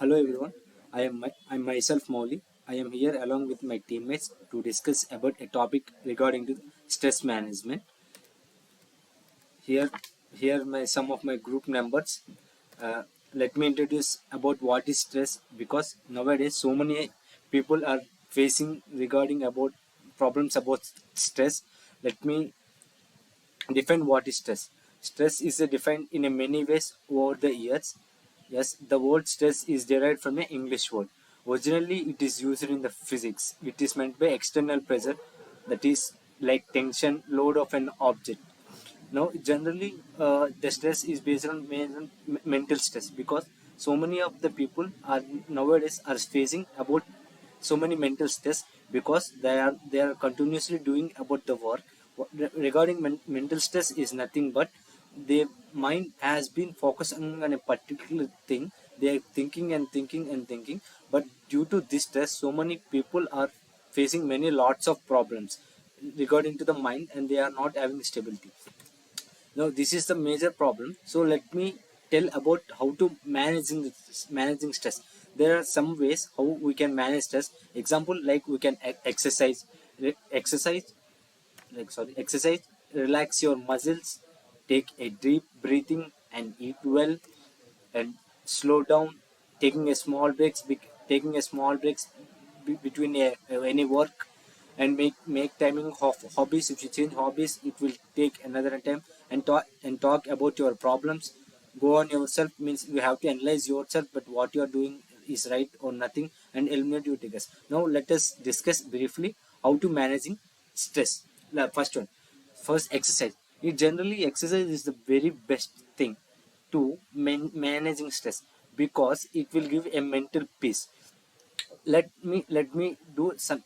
Hello everyone. I'm myself Mauli. I am here along with my teammates to discuss about a topic regarding to stress management. Here, here my some of my group members. Uh, Let me introduce about what is stress because nowadays so many people are facing regarding about problems about stress. Let me define what is stress. Stress is defined in a many ways over the years. Yes, the word stress is derived from an English word. Originally, it is used in the physics. It is meant by external pressure, that is like tension, load of an object. Now, generally, the stress is based on mental stress because so many of the people are nowadays are facing about so many mental stress because they are continuously doing about the work. Regarding mental stress is nothing but their mind has been focusing on a particular thing. They are thinking and thinking and thinking, but due to this stress, so many people are facing many lots of problems regarding to the mind, and they are not having stability. Now this is the major problem, so let me tell about how to managing stress. There are some ways how we can manage stress. Example, like we can exercise. Exercise, exercise, relax your muscles, take a deep breathing and eat well, and slow down, taking a small breaks, taking a small breaks between any work, and make timing of hobbies. If you change hobbies, it will take another time. And talk about your problems. Go on yourself means you have to analyze yourself, but what you are doing is right or nothing, and eliminate your triggers. Now let us discuss briefly how to managing stress. First one, first exercise. It generally exercise is the very best thing to managing stress because it will give a mental peace. Let me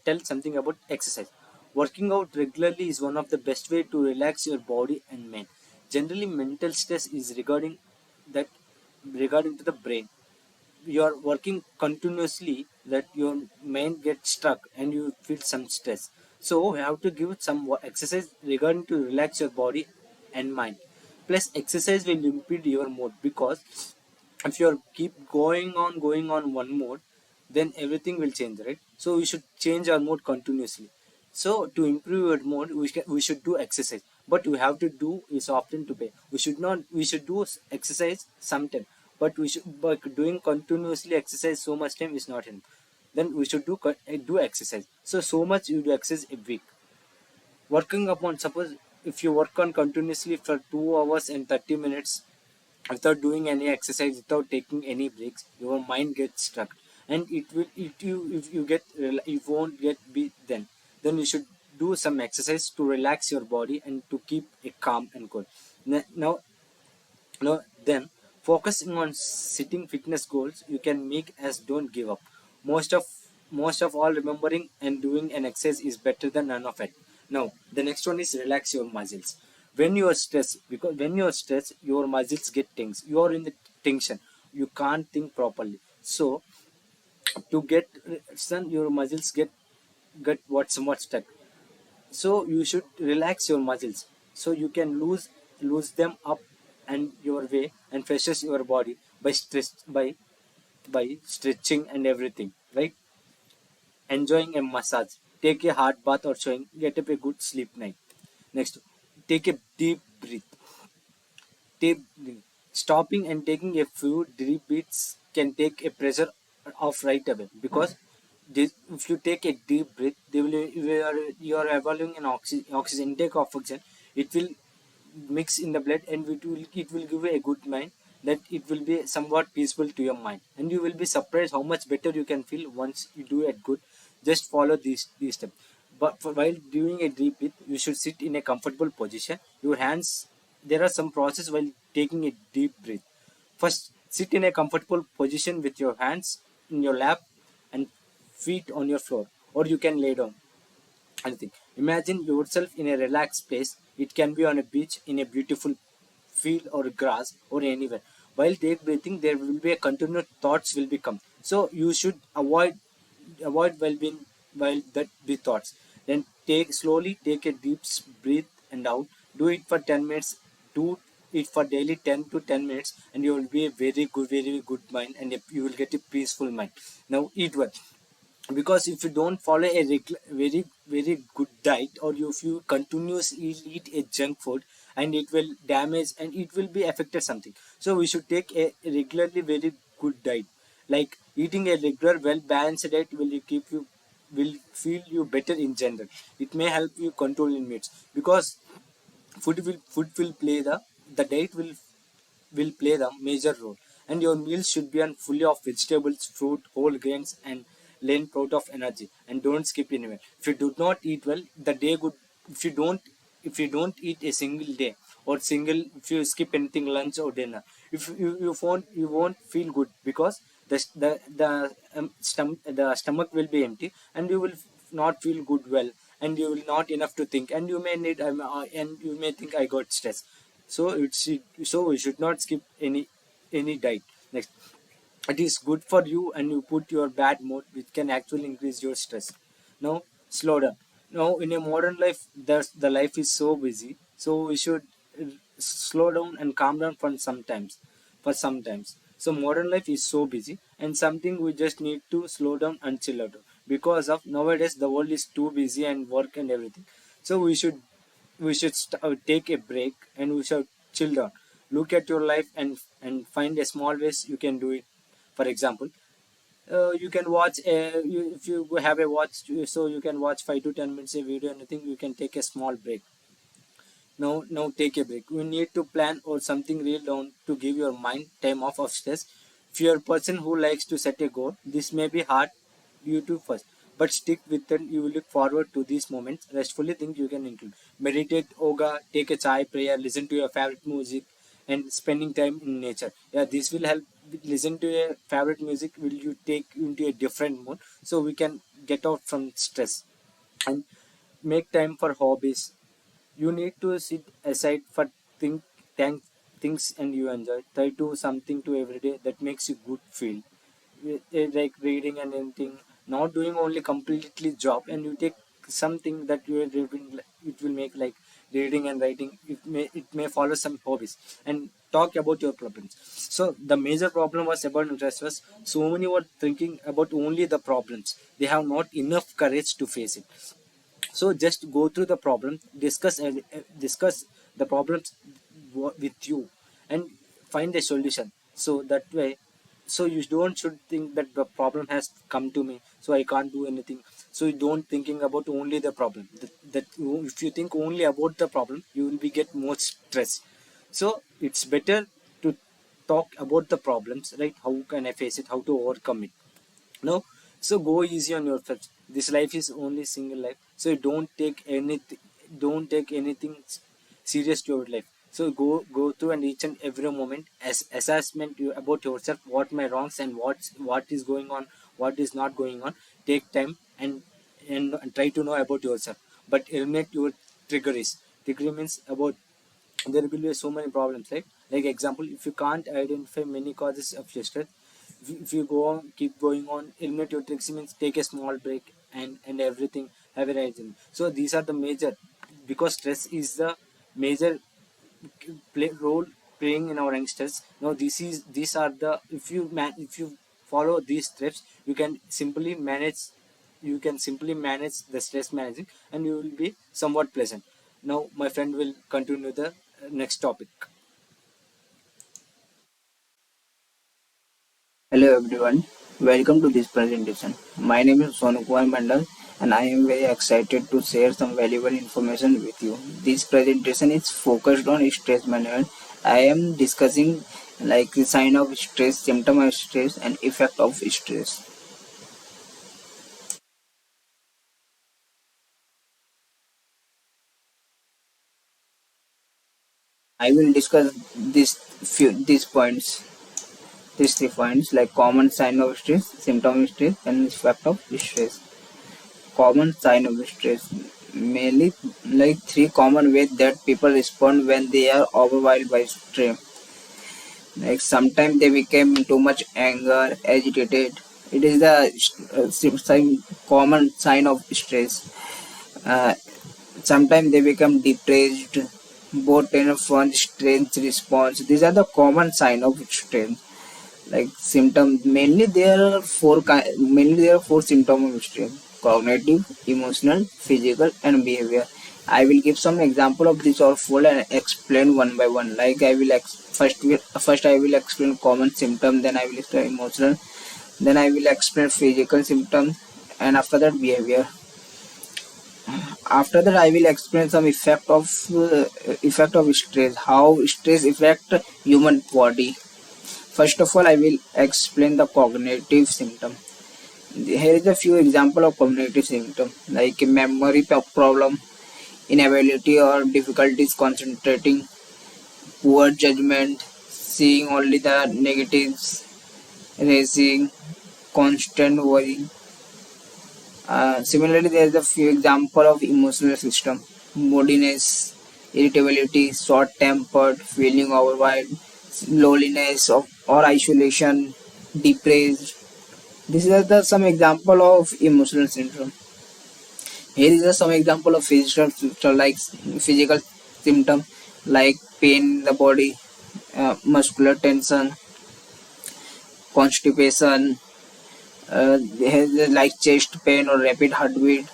tell something about exercise. Working out regularly is one of the best way to relax your body and mind. Generally, mental stress is that regarding to the brain. You are working continuously, that your mind gets stuck and you feel some stress. So you have to give some exercise regarding to relax your body and mind. Plus exercise will impede your mood because if you keep going on one mode, then everything will change, right? So we should change our mode continuously. So to improve your mode, we should do exercise, but we have to do is often to pay. We should do exercise sometime, but doing continuously exercise so much time is not enough. Then we should do exercise. So much you do exercise a week. Working upon, suppose if you work on continuously for 2 hours and 30 minutes without doing any exercise, without taking any breaks, your mind gets stuck, and if you you won't get be then you should do some exercise to relax your body and to keep it calm and cool. Now, focusing on setting fitness goals you can make as don't give up. Most of all, remembering and doing an exercise is better than none of it. Now the next one is relax your muscles. When you are stressed, because when you are stressed, your muscles get tense. You are in the tension, you can't think properly. So to get your muscles get what's somewhat stuck. So you should relax your muscles so you can lose them up and your way, and freshes your body by stretching and everything, right? Enjoying a massage, take a hot bath or showing, get up a good sleep night. Next, take a deep breath. Deep Stopping and taking a few deep breaths can take a pressure off right away, because if you take a deep breath, you are evaluating an oxygen intake of oxygen. It will mix in the blood, and it will give you a good mind, that it will be somewhat peaceful to your mind, and you will be surprised how much better you can feel once you do it good. Just follow these steps. But while doing a deep breath, you should sit in a comfortable position. Your hands, there are some process while taking a deep breath. First, sit in a comfortable position with your hands in your lap and feet on your floor, or you can lay down. Anything. Imagine yourself in a relaxed place. It can be on a beach, in a beautiful field or grass, or anywhere. While take breathing, there will be a continuous thoughts will become. So you should avoid while that be thoughts. Then take a deep breath and out. Do it for 10 minutes. it for daily 10 to 10 minutes, and you will be a very good mind, and you will get a peaceful mind. Now eat well, because if you don't follow a very good diet, or if you continuously eat a junk food, and it will damage and it will be affected something. So we should take a regularly very good diet, like eating a regular well balanced diet will feel you better in general. It may help you control in meats, because food will play the diet will play the major role. And your meals should be on fully of vegetables, fruit, whole grains, and lean out of energy. And don't skip anywhere. If you do not eat well, the day good. If you don't, if you don't eat a single day, or single, if you skip anything, lunch or dinner, if you won't feel good, because the stomach will be empty, and you will not feel good well, and you will not enough to think, and you may need and you may think I got stress. So so we should not skip any diet. Next, it is good for you, and you put your bad mood, which can actually increase your stress. Now slow down. Now in a modern life, the life is so busy, so we should slow down and calm down for sometimes. So modern life is so busy, and something we just need to slow down and chill out, because of nowadays the world is too busy and work and everything. So we should take a break, and we should chill down. Look at your life, and find a small ways you can do it. For example, you can watch if you have a watch, so you can watch 5 to 10 minutes a video, anything. You can take a small break. Now take a break. You need to plan or something real down to give your mind time off of stress. If you're a person who likes to set a goal, this may be hard you to first, but stick with it. You will look forward to these moments. Restfully think you can include meditate, yoga, take a chai prayer, listen to your favorite music, and spending time in nature. Yeah, this will help. Listen to a favorite music will you take into a different mood, so we can get out from stress. And make time for hobbies. You need to sit aside for think thank things and you enjoy. Try to something to every day that makes you good feel. Like reading and anything, not doing only completely job, and you take something that you are doing, it will make like reading and writing. It may follow some hobbies, and talk about your problems. So the major problem was about interest was, so many were thinking about only the problems. They have not enough courage to face it. So just go through the problem, discuss the problems with you, and find a solution. So that way, so you don't should think that the problem has come to me, so I can't do anything. So you don't thinking about only the problem. If you think only about the problem, you will be get more stress. So it's better to talk about the problems, right? How can I face it, how to overcome it. No, so go easy on yourself. This life is only single life, so don't take anything serious to your life. So go through and each and every moment as assessment about yourself, what my wrongs and what is going on, what is not going on. Take time, and try to know about yourself, but eliminate your trigger means about, there will be so many problems, right? Like example, if you can't identify many causes of your stress, if you go on keep going on, eliminate your tricks means take a small break, and everything have a reason. So these are the major, because stress is the major role playing in our youngsters. Now these are the, if you follow these steps, you can simply manage the stress managing, and you will be somewhat pleasant. Now my friend will continue the next topic. Hello everyone, welcome to this presentation. My name is Sonu Kumar Mandal and I am very excited to share some valuable information with you. This presentation is focused on stress management. I am discussing like the sign of stress, symptom of stress and effect of stress. I will discuss these 3 points like common sign of stress, symptom of stress and effect of stress. Common sign of stress, mainly like 3 common ways that people respond when they are overwhelmed by stress. Like sometimes they become too much anger, agitated. It is the common sign of stress. uh, Sometimes they become depressed, both in a fun stress response. These are the common sign of stress. Like symptoms, mainly there are four symptoms of stress: cognitive, emotional, physical, and behavior. I will give some example of these all four and explain one by one. Like I will first I will explain common symptom, then I will explain emotional, then I will explain physical symptoms, and after that behavior. After that I will explain some effect of stress, how stress affect human body. First of all, I will explain the cognitive symptom. Here is a few example of cognitive symptom like memory problem, inability or difficulties concentrating, poor judgment, seeing only the negatives, racing, constant worry. Similarly, there is a few example of emotional system: moodiness, irritability, short-tempered, feeling overwhelmed, loneliness or isolation, depressed. These are the some example of emotional syndrome. Here is some example of physical symptom physical symptom like pain in the body, muscular tension, constipation, like chest pain or rapid heartbeat,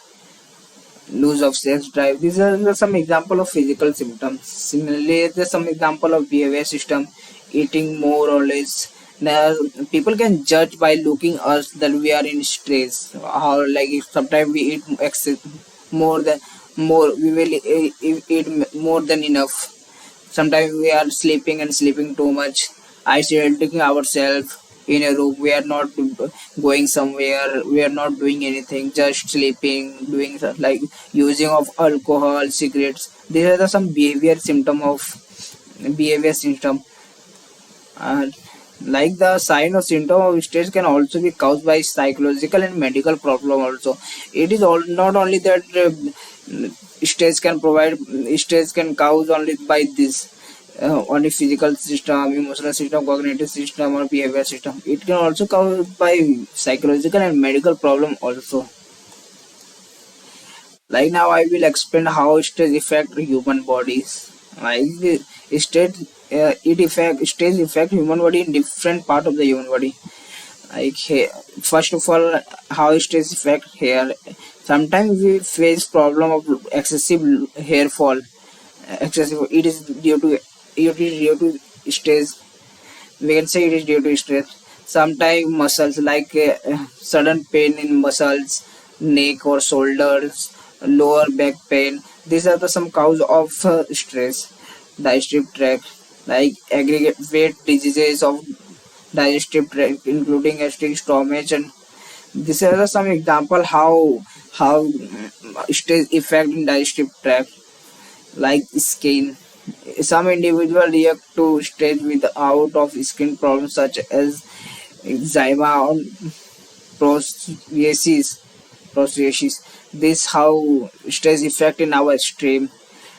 lose of sex drive. These are some example of physical symptoms. Similarly, there's some example of behavior system: eating more or less. Now, people can judge by looking us that we are in stress. How like if sometimes we eat more than more, we will eat more than enough. Sometimes we are sleeping and sleeping too much, isolating ourselves in a room. We are not going somewhere. We are not doing anything. Just sleeping, doing like using of alcohol, cigarettes. These are some behavior symptom. Uh, like the sign or symptom of stress can also be caused by psychological and medical problem also. It is all not only that stress can provide stress can cause only by this only physical system, emotional system, cognitive system or behavior system. It can also cause by psychological and medical problem also. Like now I will explain how stress affect human bodies. Like stress stress affect human body in different part of the human body. Like first of all, how stress affect hair. Sometimes we face problem of excessive hair fall. Excessive, it is due to stress. We can say it is due to stress. Sometimes muscles like sudden pain in muscles, neck or shoulders, lower back pain. These are the some cause of stress. Digestive tract, like aggregate weight diseases of digestive tract, including gastric, stomach, and these are some example how stress affect in digestive tract. Like skin, some individuals react to stress with out of skin problems such as eczema or psoriasis. Psoriasis. This how stress affect in our stream.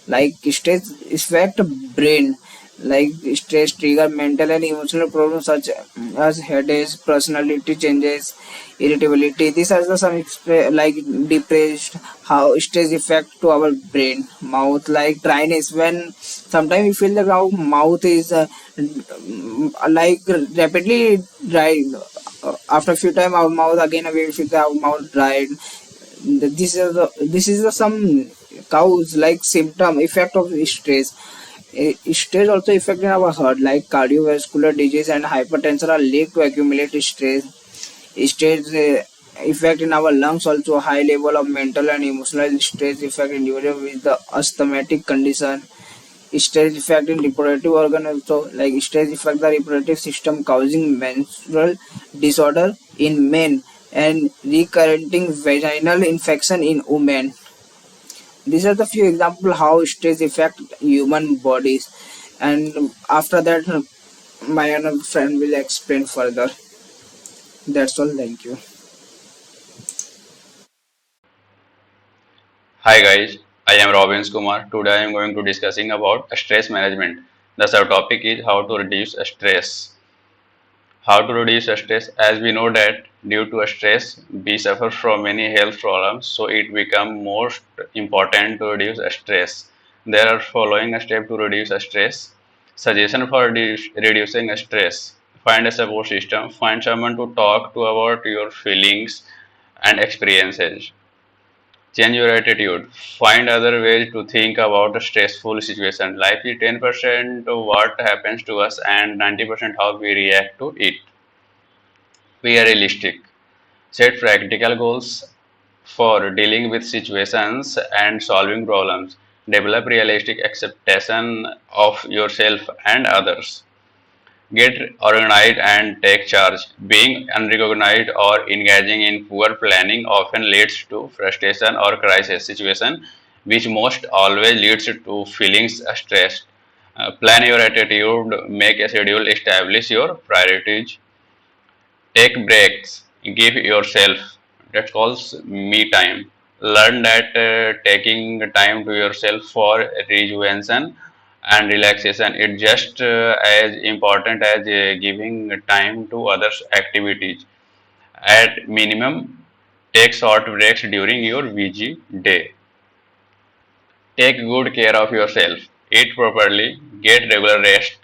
Like stress affect brain. Like stress trigger mental and emotional problems such as headaches, personality changes, irritability. These are the some like depressed. How stress affect to our brain. Mouth, like dryness, when sometimes we feel that our mouth is like rapidly dry. After a few time our mouth again we feel that our mouth dried. This is the some cause like symptom effect of stress. Stress also affecting our heart, like cardiovascular disease and hypertension are linked to accumulated stress. Stress effect in our lungs also. High level of mental and emotional stress affect individual with the asthmatic condition. Stress effect in reproductive organ also, like stress affect the reproductive system causing menstrual disorder in men and recurrenting vaginal infection in women. These are the few examples how stress affect human bodies, and after that my another friend will explain further. That's all. Thank you. Hi guys, I am Robin Kumar. Today I am going to discussing about stress management. The subtopic is how to reduce stress. How to reduce stress? As we know that due to stress we suffer from many health problems, so it become most important to reduce stress. There are following steps to reduce stress. Suggestion for reducing stress. Find a support system. Find someone to talk to about your feelings and experiences. Change your attitude. Find other ways to think about a stressful situation. Life is 10% what happens to us and 90% how we react to it. Be realistic. Set practical goals for dealing with situations and solving problems. Develop realistic expectation of yourself and others. Get organized and take charge. Being unrecognized or engaging in poor planning often leads to frustration or crisis situation, which most always leads to feelings stressed. Plan your attitude, make a schedule, establish your priorities, take breaks, give yourself, that calls me time. Learn that taking time to yourself for rejuvenation and relaxation is just as important as giving time to others activities. At minimum, take short breaks during your busy day. Take good care of yourself, eat properly, get regular rest.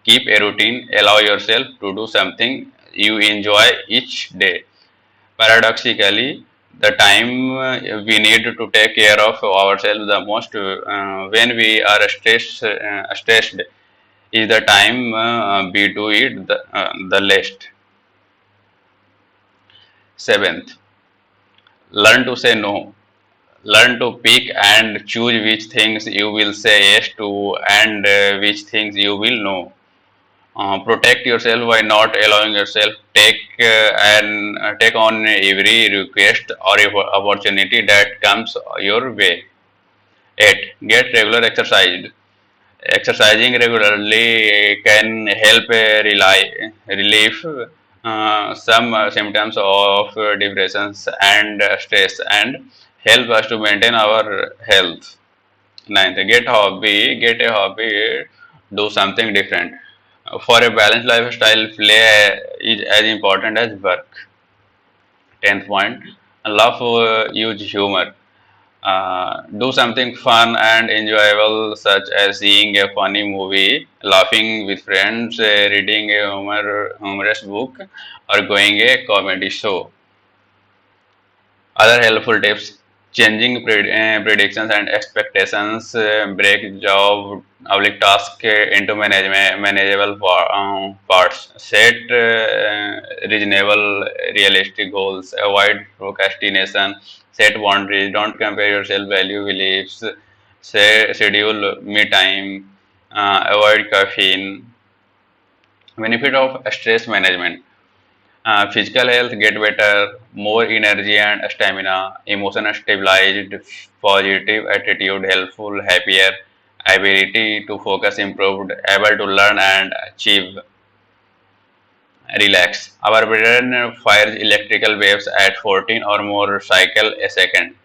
Keep a routine, allow yourself to do something you enjoy each day. Paradoxically, the time we need to take care of ourselves the most when we are stressed is the time we do it the least. Seventh, learn to say no. Learn to pick and choose which things you will say yes to and which things you will no. Protect yourself by not allowing yourself take on every request or opportunity that comes your way. 8. Get regular exercise. Exercising regularly can help relieve some symptoms of depressions and stress and help us to maintain our health. Ninth, get a hobby, do something different. For a balanced lifestyle, play is as important as work. 10th point, love use humor. Do something fun and enjoyable, such as seeing a funny movie, laughing with friends, reading a humorous book, or going a comedy show. Other helpful tips: changing predictions and expectations, break job task into manageable parts, set reasonable, realistic goals, avoid procrastination, set boundaries, don't compare yourself value beliefs, say, schedule me time, avoid caffeine. Benefit of stress management: physical health get better, more energy and stamina, emotion stabilized, positive attitude helpful, happier, ability to focus improved, able to learn and achieve, relax. Our brain fires electrical waves at 14 or more cycle a second.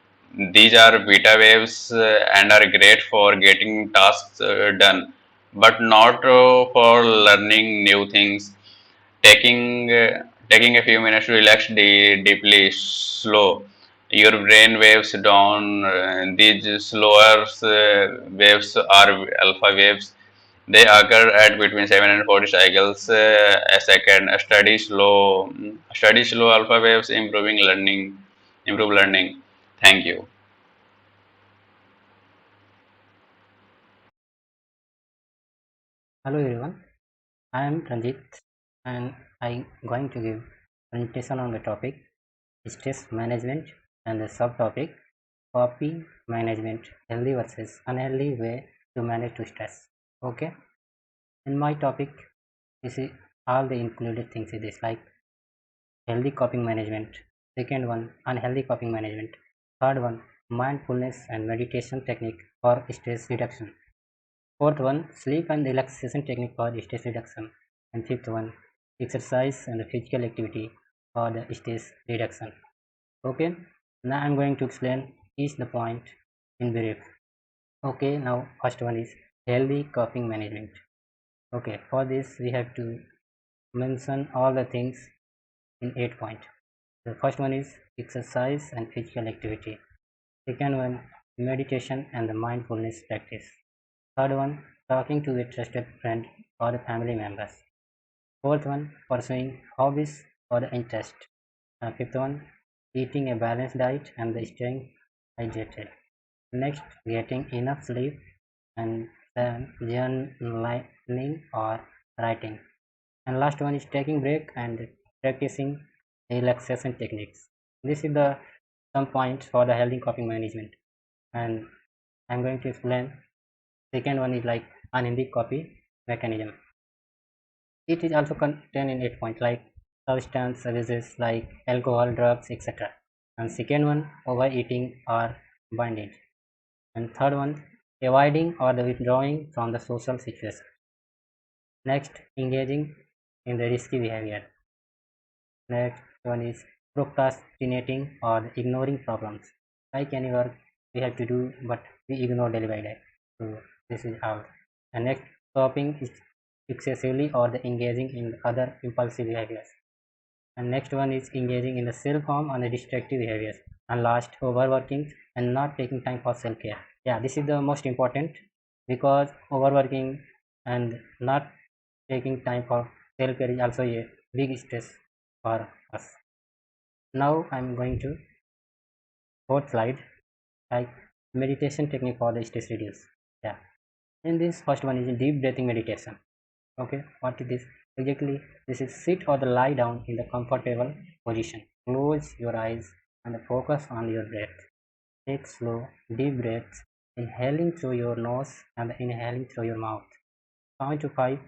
These are beta waves and are great for getting tasks done, but not for learning new things. Taking a few minutes to relax deeply, slow your brain waves down. These slower waves are alpha waves. They occur at between 7 and 40 cycles a second. Study slow alpha waves, improve learning. Thank you. Hello everyone, I am Ranjit and I am going to give presentation on the topic stress management and the subtopic coping management, healthy versus unhealthy way to manage to stress. Okay, in my topic, you see all the included things in this like healthy coping management, second one unhealthy coping management, third one mindfulness and meditation technique for stress reduction. Fourth one, sleep and relaxation technique for stress reduction. And fifth one, exercise and physical activity for the stress reduction. Okay, now I'm going to explain each the point in brief. Okay, now first one is healthy coping management. Okay, for this we have to mention all the things in 8 point. The first one is exercise and physical activity. Second one, meditation and the mindfulness practice. Third one, talking to a trusted friend or the family members. Fourth one, pursuing hobbies or the interest. Fifth one, eating a balanced diet and staying hydrated. Next, getting enough sleep, and then journaling or writing. And last one is taking break and practicing relaxation techniques. This is the some points for the healthy coping management, and I'm going to explain. Second one is like unhealthy copy mechanism. It is also contained in 8 points like substance abuses like alcohol, drugs, etc. And second one, overeating or bondage. And third one, avoiding or the withdrawing from the social situation. Next, engaging in the risky behavior. Next one is procrastinating or ignoring problems. Like any work we have to do, but we ignore daily by day. So this is out. And next, shopping is excessively or the engaging in other impulsive behaviors. And next one is engaging in the self-harm and the destructive behaviors. And last, overworking and not taking time for self-care. Yeah, this is the most important, because overworking and not taking time for self-care is also a big stress for us. Now I'm going to fourth slide, like meditation technique for the stress reduce. Yeah, in this first one is deep breathing meditation. Okay, what is this exactly? This is sit or the lie down in the comfortable position, close your eyes and focus on your breath. Take slow deep breaths, inhaling through your nose and inhaling through your mouth. Count to 5.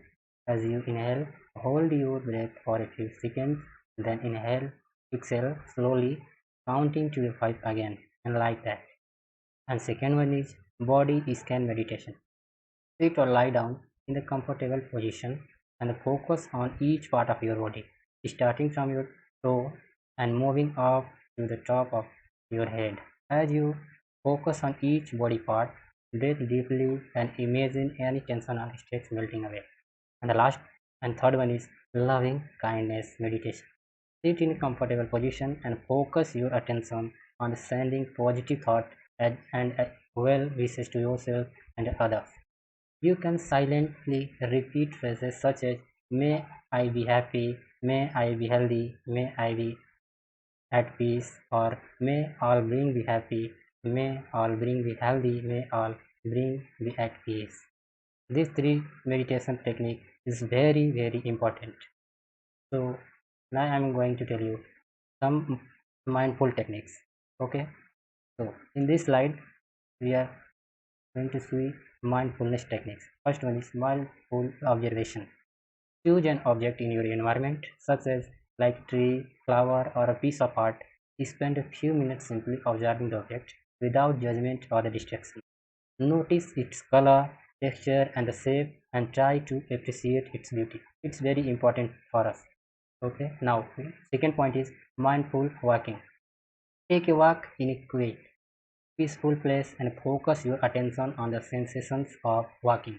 As you inhale, hold your breath for a few seconds, then inhale, exhale slowly, counting to 5 again, and like that. And second one is body scan meditation. Sit or lie down in the comfortable position and focus on each part of your body, starting from your toe and moving up to the top of your head. As you focus on each body part, breathe deeply and imagine any tension or stress melting away. And the last and third one is loving kindness meditation. Sit in a comfortable position and focus your attention on sending positive thought and well wishes to yourself and others. You can silently repeat phrases such as may I be happy, may I be healthy, may I be at peace, or may all bring be happy, may all bring be healthy, may all bring be at peace. These three meditation technique is very important. So now I'm going to tell you some mindful techniques. Okay, so in this slide we are going to see mindfulness techniques. First one is mindful observation. Choose an object in your environment, such as like tree, flower, or a piece of art. Spend a few minutes simply observing the object without judgment or the distraction. Notice its color, texture, and the shape, and try to appreciate its beauty. It's very important for us. Okay. Now, second point is mindful walking. Take a walk in a quiet, peaceful place and focus your attention on the sensations of walking,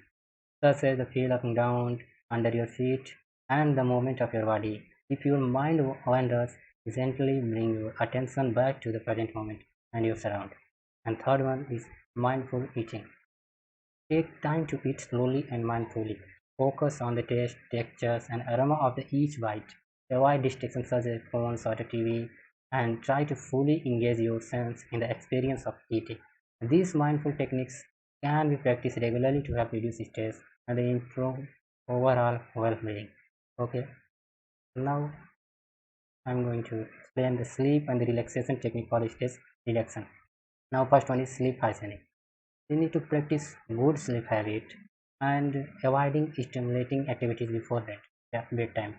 such as the feel of ground under your feet and the movement of your body. If your mind wanders, gently bring your attention back to the present moment and your surroundings. And third one is mindful eating. Take time to eat slowly and mindfully. Focus on the taste, textures, and aroma of each bite. Avoid distractions such as phones or the TV, and try to fully engage your sense in the experience of eating. These mindful techniques can be practiced regularly to help reduce stress and improve overall well-being. Okay, now I'm going to explain the sleep and the relaxation technique for stress reduction. Now, first one is sleep hygiene. You need to practice good sleep habit and avoiding stimulating activities before bed, yeah, bedtime,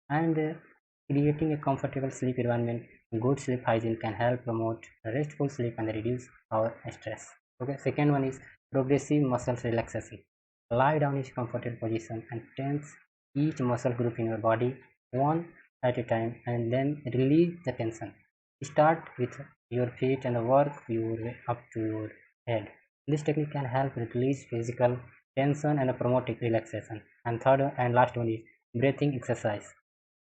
and creating a comfortable sleep environment. Good sleep hygiene can help promote restful sleep and reduce our stress. Okay, second one is progressive muscle relaxation. Lie down in a comfortable position and tense each muscle group in your body one at a time, and then release the tension. Start with your feet and work your way up to your head. This technique can help release physical tension and promote relaxation. And third and last one is breathing exercise.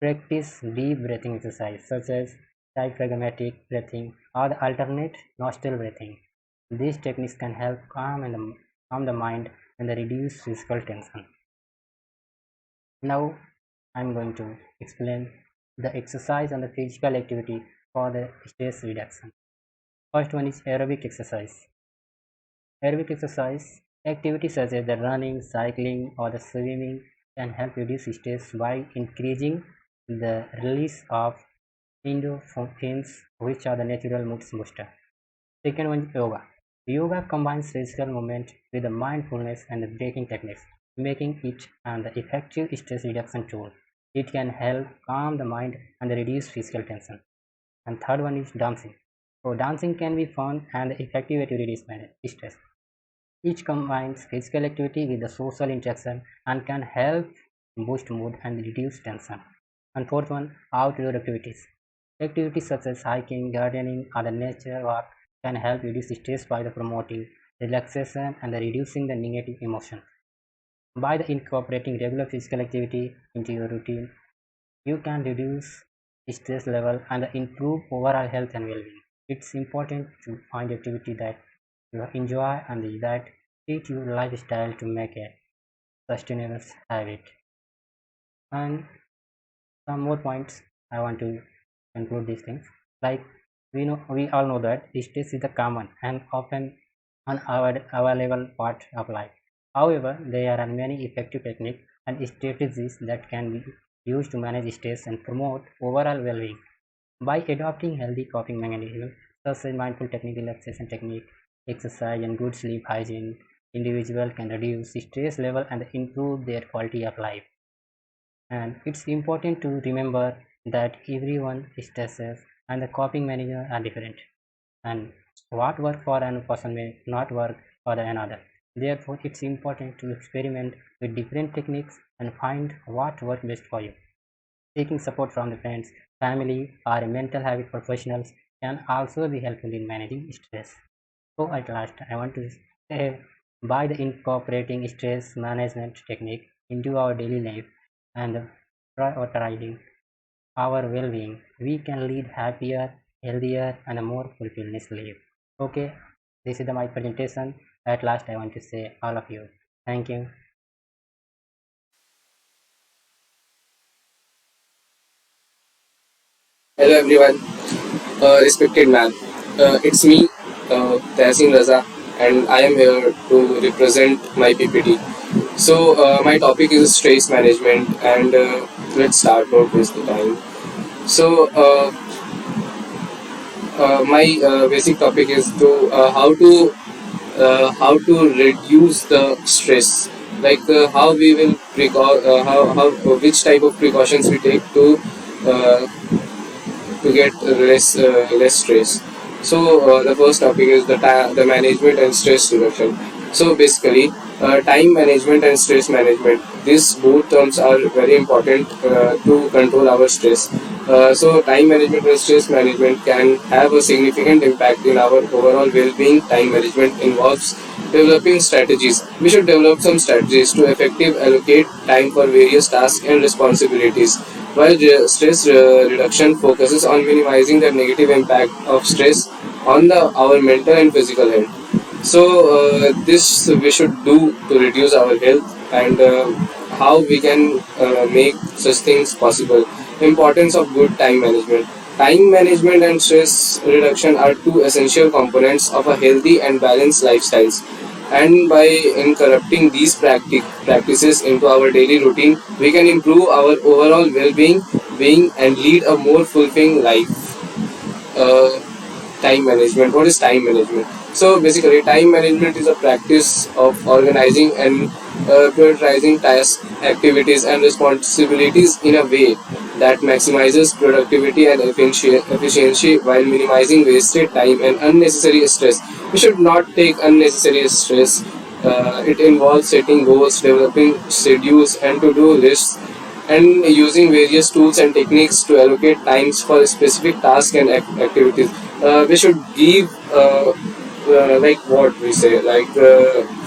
Practice deep breathing exercise such as diaphragmatic breathing or the alternate nostril breathing. These techniques can help calm the mind and reduce physical tension. Now I'm going to explain the exercise and the physical activity for the stress reduction. First one is aerobic exercise. Aerobic exercise activities such as the running, cycling, or the swimming can help reduce stress by increasing the release of endorphins, which are the natural mood booster. Second one is yoga. Yoga combines physical movement with the mindfulness and the breathing techniques, making it an effective stress reduction tool. It can help calm the mind and reduce physical tension. And third one is dancing. So dancing can be fun and effective way to reduce stress. Each combines physical activity with the social interaction and can help boost mood and reduce tension. And fourth one, outdoor activities. Activities such as hiking, gardening, or the nature walk can help reduce stress by the promoting relaxation and the reducing the negative emotion. By the incorporating regular physical activity into your routine, you can reduce stress level and improve overall health and well-being. It's important to find activity that you enjoy and that fit your lifestyle to make a sustainable habit. And some more points I want to conclude these things. Like we all know that stress is a common and often unavoidable part of life. However, there are many effective techniques and strategies that can be used to manage stress and promote overall well-being. By adopting healthy coping mechanisms such as mindful technique, relaxation technique, exercise, and good sleep hygiene, individual can reduce stress level and improve their quality of life. And it's important to remember that everyone stresses and the coping mechanisms are different. And what works for one person may not work for another. Therefore, it's important to experiment with different techniques and find what works best for you. Seeking support from the friends, family, or mental health professionals can also be helpful in managing stress. So at last, I want to say by the incorporating stress management technique into our daily life and prioritizing our well-being, we can lead happier, healthier, and a more fulfilling life. Okay, this is my presentation. At last, I want to say all of you, thank you. Hello everyone, respected man. It's me, Tahsin Raza, and I am here to represent my PPT. So my topic is stress management, and let's start. Don't waste the time. So my basic topic is to how to reduce the stress, like how we will how which type of precautions we take uh, to get less stress. So the first topic is the management and stress reduction. So basically, time management and stress management. These both terms are very important to control our stress. So time management and stress management can have a significant impact in our overall well-being. Time management involves developing strategies. We should develop some strategies to effective allocate time for various tasks and responsibilities, while stress reduction focuses on minimizing the negative impact of stress on our mental and physical health. So this we should do to reduce our health, and how we can make such things possible. Importance of good time management. Time management and stress reduction are two essential components of a healthy and balanced lifestyles. And by incorporating these practices into our daily routine, we can improve our overall well-being and lead a more fulfilling life. uh, Time management. What is time management? So basically, time management is a practice of organizing and prioritizing tasks, activities, and responsibilities in a way that maximizes productivity and efficiency while minimizing wasted time and unnecessary stress. We should not take unnecessary stress. It involves setting goals, developing schedules and to-do lists, and using various tools and techniques to allocate times for specific tasks and activities. We should give like what we say, like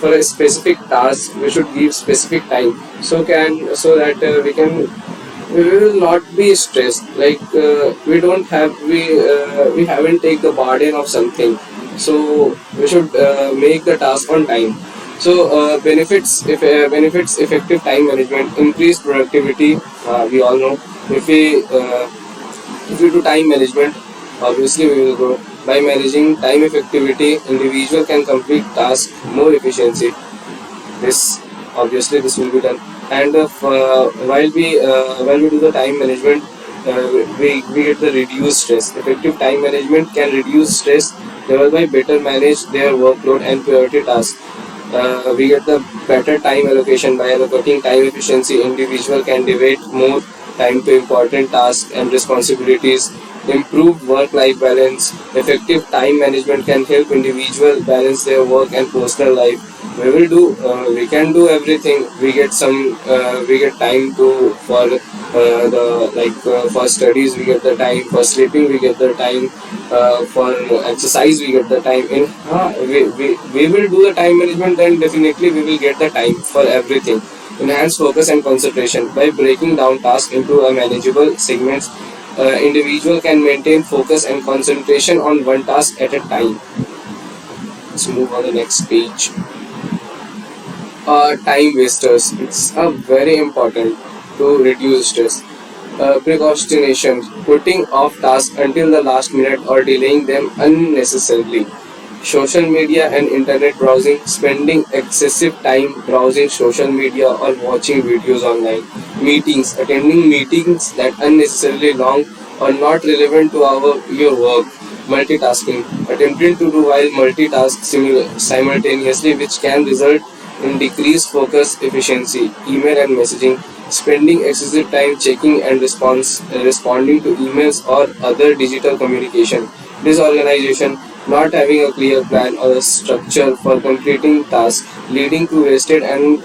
for a specific task we should give specific time, so that we will not be stressed, like we don't have we haven't take the burden of something. So we should make the task on time. So benefits effective time management, increase productivity. We all know if we uh, if we do time management, obviously we will grow. By managing time effectivity, individual can complete tasks more efficiency. This obviously this will be done. And while we do the time management, we get the reduced stress. Effective time management can reduce stress level by better manage their workload and priority tasks. We get the better time allocation. By allocating time efficiency, individual can devote more time to important tasks and responsibilities. Improved work-life balance. Effective time management can help individual balance their work and personal life. We can do everything. We get time to for the for studies. We get the time for sleeping. We get the time for exercise. We get the time in. We will do the time management, then definitely we will get the time for everything. Enhance focus and concentration. By breaking down tasks into a manageable segments, individual can maintain focus and concentration on one task at a time. Let's move on the next page. Time wasters. It's very important to reduce stress. Procrastination, putting off tasks until the last minute or delaying them unnecessarily. Social media and internet browsing, spending excessive time browsing social media or watching videos online. Meetings, attending meetings that unnecessarily long or not relevant to your work. Multitasking, attempting to do while simultaneously, which can result in decreased focus efficiency. Email and messaging, spending excessive time checking and responding to emails or other digital communication. Disorganization, not having a clear plan or a structure for completing tasks, leading to wasted and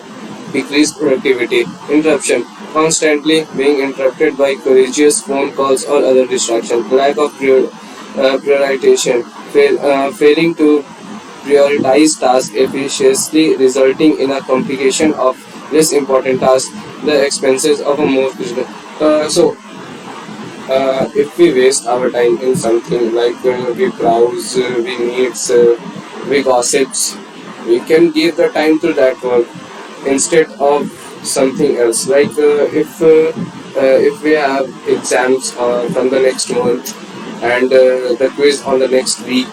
decreased productivity. Interruption, constantly being interrupted by courageous phone calls or other distractions. Lack of prioritization, failing to prioritize tasks efficiently, resulting in a complication of less important tasks, the expenses of a more critical. If we waste our time in something like we browse, we meet, we gossips, we can give the time to that work instead of something else. If we have exams from the next month and the quiz on the next week,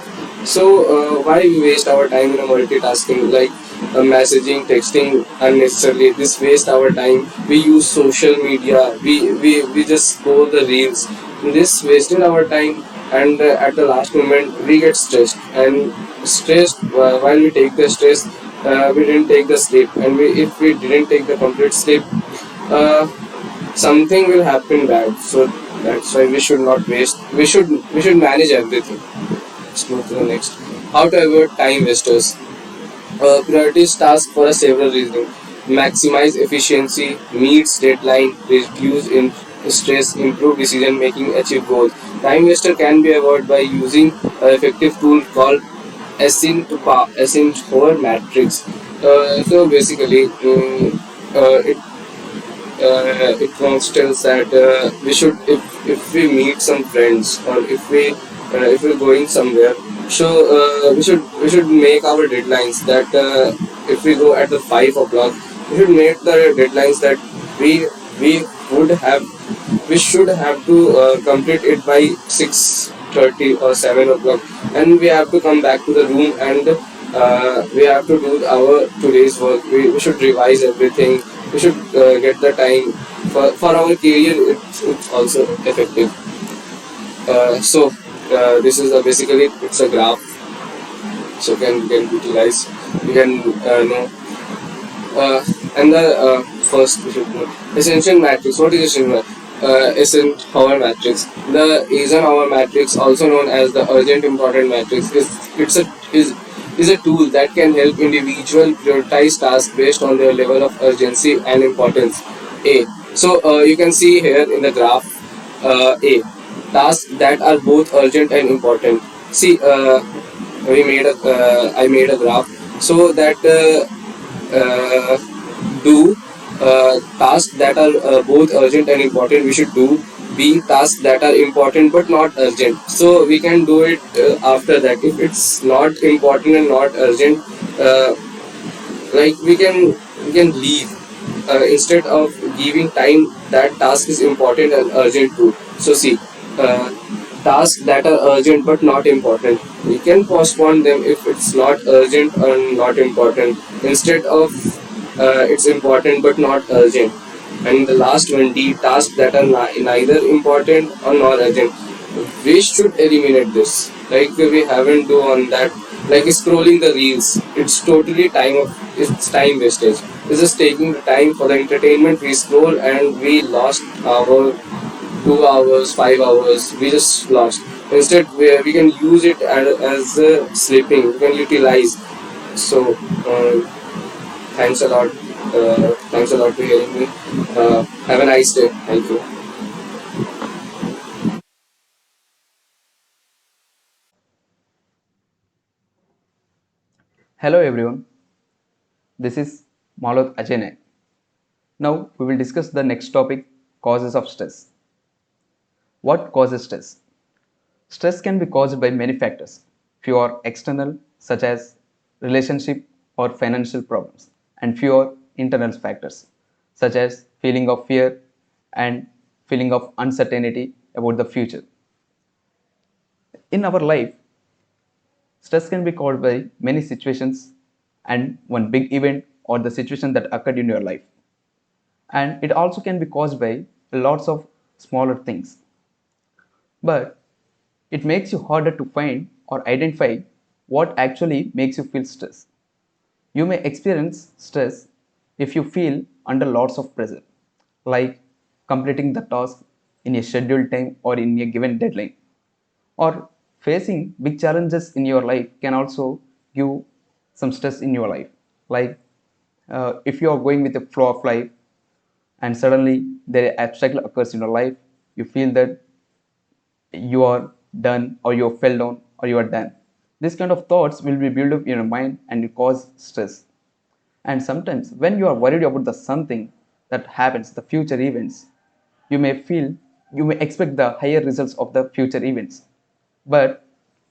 so why we waste our time in a multitasking like messaging, texting unnecessarily? This waste our time. We use social media. We just scroll the reels. This wasted our time, and at the last moment we get stressed. And stressed while we take the stress, we didn't take the sleep. And if we didn't take the complete sleep, uh, something will happen bad. So that's why we should not waste. We should manage everything. Let's move to the next. How to avoid time wasters. Priorities task for a several reasons. Maximize efficiency, meets deadline, reduce in stress, improve decision making, achieve goals. Time waster can be avoided by using an effective tool called Eisenhower matrix. So basically, it constates that we should if we meet some friends or if we're going somewhere, so we should make our deadlines that if we go at the 5 o'clock, we should make the deadlines that we would have we should have to complete it by 6:30 or 7 o'clock, and we have to come back to the room and we have to do our today's work. We should revise everything. We should get the time for our career. It's also effective. This is basically it's a graph, so can utilize. You can know. And the first we should know essential matrix. What is essential? Eisenhower matrix. The Eisenhower matrix, also known as the urgent important matrix, is a tool that can help individual prioritize tasks based on their level of urgency and importance. A. So you can see here in the graph. A. Tasks that are both urgent and important. See, I made a graph so that do tasks that are both urgent and important we should do, B, tasks that are important but not urgent. So we can do it after that. If it's not important and not urgent, uh, like we can leave instead of giving time that task is important and urgent too. So see, uh, tasks that are urgent but not important, we can postpone them if it's not urgent and not important, instead of it's important but not urgent. And the last one, D, tasks that are neither important or not urgent, we should eliminate this. Like we haven't do on that, like scrolling the reels, it's time wastage. It's just taking the time for the entertainment. We scroll and we lost our 2 hours, 5 hours, we just lost. Instead we can use it as sleeping, we can utilize. So thanks a lot, thanks a lot for hearing me. Have a nice day. Thank you. Hello everyone, this is Malot Ajene. Now we will discuss the next topic, causes of stress. What causes stress? Stress can be caused by many factors. Few are external, such as relationship or financial problems, and few are internal factors, such as feeling of fear and feeling of uncertainty about the future. In our life, stress can be caused by many situations and one big event or the situation that occurred in your life. And it also can be caused by lots of smaller things, but it makes you harder to find or identify what actually makes you feel stress. You may experience stress if you feel under lots of pressure, like completing the task in a scheduled time or in a given deadline, or facing big challenges in your life can also give some stress in your life, like if you are going with the flow of life and suddenly there obstacle occurs in your life, you feel that you are done or you fell down or you are done. This kind of thoughts will be built up in your mind and it cause stress. And sometimes when you are worried about the something that happens, the future events, you may feel, you may expect the higher results of the future events. But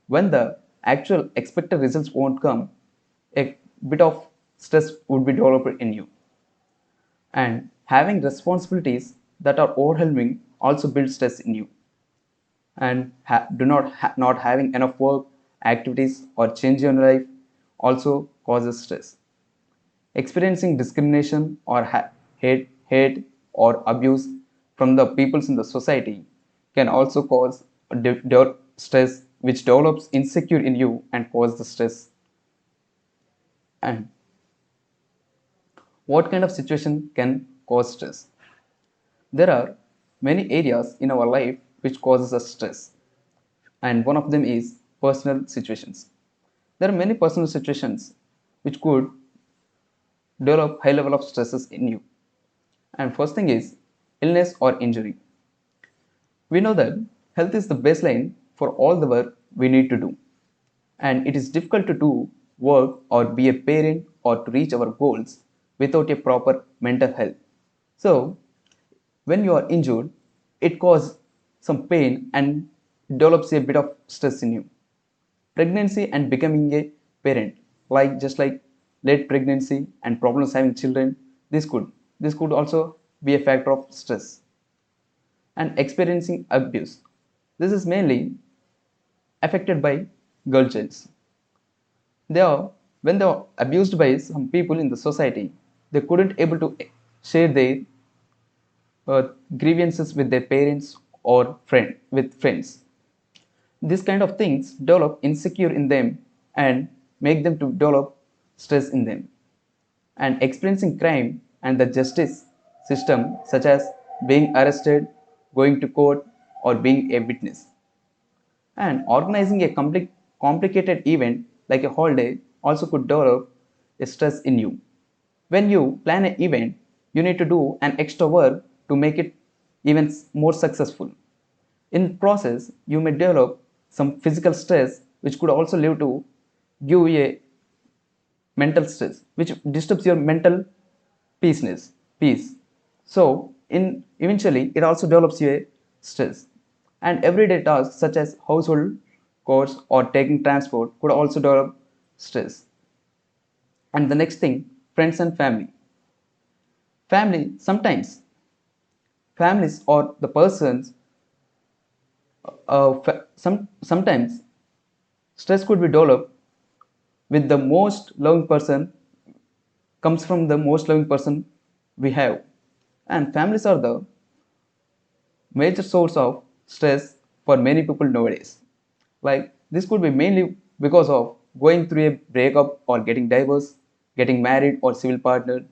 when the actual expected results won't come, a bit of stress would be developed in you. And having responsibilities that are overwhelming also builds stress in you. And do not not having enough work, activities, or change in your life also causes stress. Experiencing discrimination or hate or abuse from the peoples in the society can also cause stress, which develops insecure in you and cause the stress. And what kind of situation can cause stress? There are many areas in our life which causes us stress, and one of them is personal situations. There are many personal situations which could develop high level of stresses in you. And first thing is illness or injury. We know that health is the baseline for all the work we need to do. And it is difficult to do work or be a parent or to reach our goals without a proper mental health. So, when you are injured, it causes some pain and develops a bit of stress in you. Pregnancy and becoming a parent, like just like late pregnancy and problems having children, this could also be a factor of stress. And experiencing abuse, this is mainly affected by girl childs. They are, when they are abused by some people in the society, they couldn't able to share their grievances with their parents or friends. These kind of things develop insecure in them and make them to develop stress in them. And experiencing crime and the justice system, such as being arrested, going to court, or being a witness. And organizing a complicated event like a holiday also could develop a stress in you. When you plan an event, you need to do an extra work to make it even more successful. In process, you may develop some physical stress, which could also lead to give you a mental stress, which disturbs your mental peace. So, in eventually, it also develops you a stress. And everyday tasks such as household chores or taking transport could also develop stress. And the next thing, friends and family. Family, sometimes families or the persons, sometimes stress could be developed with the most loving person, comes from the most loving person we have. And families are the major source of stress for many people nowadays. Like this could be mainly because of going through a breakup or getting divorced, getting married or civil partner,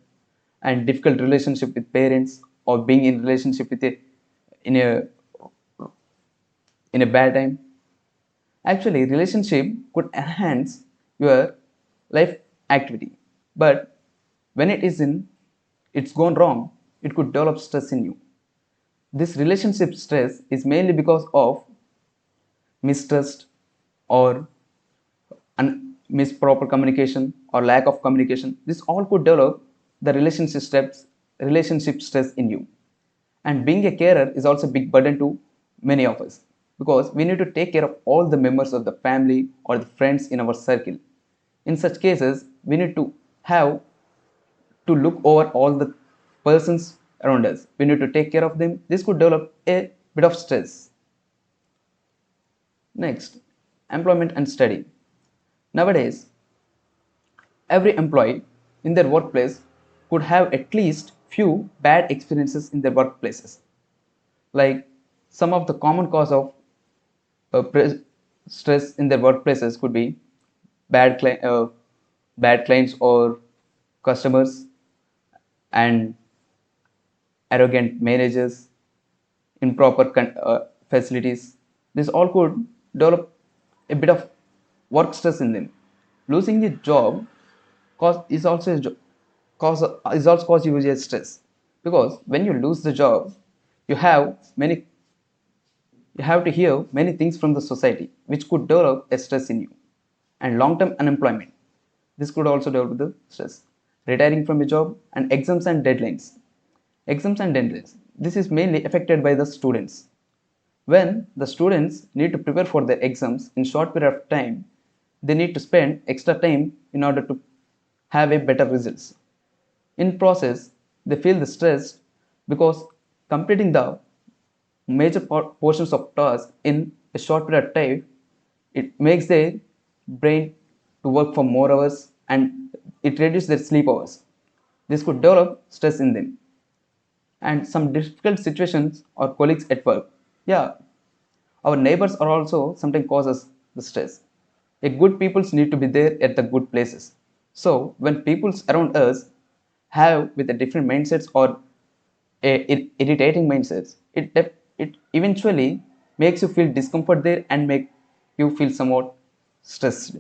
and difficult relationship with parents or being in relationship with a in a in a bad time. Actually, relationship could enhance your life activity, but when it is in it's gone wrong, it could develop stress in you. This relationship stress is mainly because of mistrust or misproper communication or lack of communication. This all could develop the relationship stress in you. And being a carer is also a big burden to many of us because we need to take care of all the members of the family or the friends in our circle. In such cases, we need to have to look over all the persons around us. We need to take care of them. This could develop a bit of stress. Next, employment and study. Nowadays, every employee in their workplace could have at least few bad experiences in their workplaces. Like some of the common cause of stress in their workplaces could be bad, bad clients or customers and arrogant managers, improper facilities. This all could develop a bit of work stress in them. Losing the job cause is also a cause is also cause you a stress because when you lose the job, you have many you have to hear many things from the society which could develop a stress in you. And long-term unemployment, this could also develop the stress. Retiring from a job and exams and deadlines. Exams and deadlines, this is mainly affected by the students. When the students need to prepare for their exams in short period of time, they need to spend extra time in order to have a better results. In process, they feel the stress because completing the major portions of tasks in a short period of time, it makes their brain to work for more hours and it reduces their sleep hours. This could develop stress in them. And some difficult situations or colleagues at work. Yeah, our neighbors are also sometimes causes the stress. A good peoples need to be there at the good places. So when peoples around us have with a different mindsets or irritating mindsets, it eventually makes you feel discomfort there and make you feel somewhat stressed.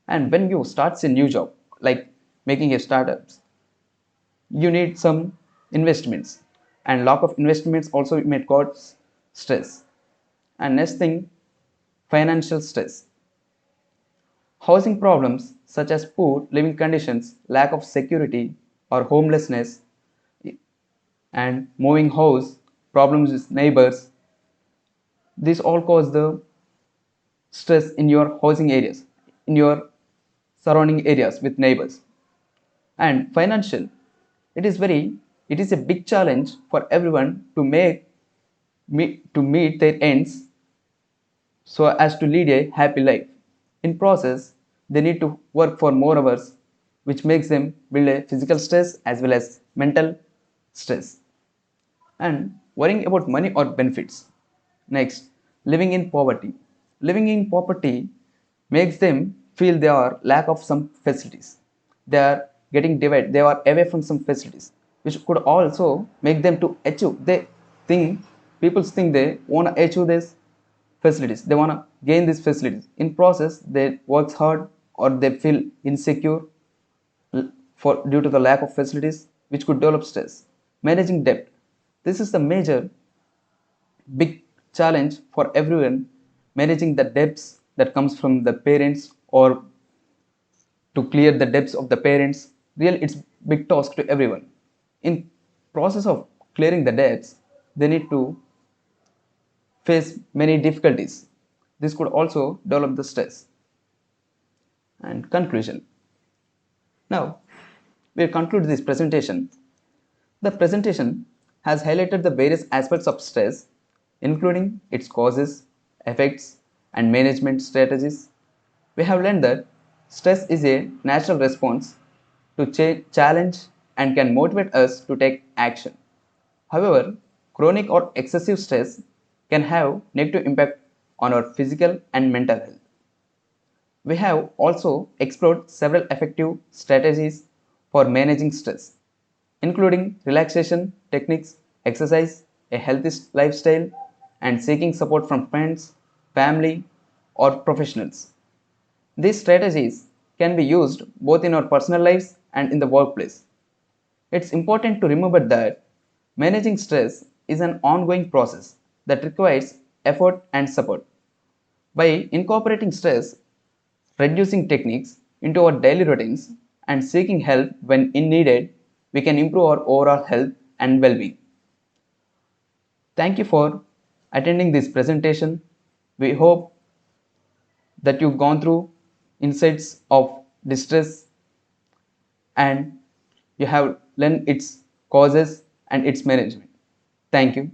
And when you start a new job, like making a startups, you need some investments, and lack of investments also may cause stress. And next thing, financial stress. Housing problems such as poor living conditions, lack of security, or homelessness, and moving house, problems with neighbors, these all cause the stress in your housing areas, in your surrounding areas with neighbors. And financial, it is very, it is a big challenge for everyone to meet their ends so as to lead a happy life. In process, they need to work for more hours, which makes them build a physical stress as well as mental stress. And worrying about money or benefits. Next, living in poverty. Living in poverty makes them feel they are lack of some facilities. They are getting divided. They are away from some facilities, which could also make them to achieve. They think people think they want to achieve this facilities. They want to gain these facilities. In process, they work hard or they feel insecure for due to the lack of facilities, which could develop stress. Managing debt. This is the major big challenge for everyone, managing the debts that comes from the parents or to clear the debts of the parents. Real, it's big task to everyone. In process of clearing the debts, they need to face many difficulties. This could also develop the stress. And conclusion. Now, we'll conclude this presentation. The presentation has highlighted the various aspects of stress, including its causes, effects, and management strategies. We have learned that stress is a natural response to challenge and can motivate us to take action. However, chronic or excessive stress can have negative impact on our physical and mental health. We have also explored several effective strategies for managing stress, including relaxation techniques, exercise, a healthy lifestyle, and seeking support from friends, family, or professionals. These strategies can be used both in our personal lives and in the workplace. It's important to remember that managing stress is an ongoing process that requires effort and support. By incorporating stress reducing techniques into our daily routines and seeking help when needed, we can improve our overall health and well being. Thank you for attending this presentation. We hope that you've gone through insights of distress and you have learned its causes and its management. Thank you.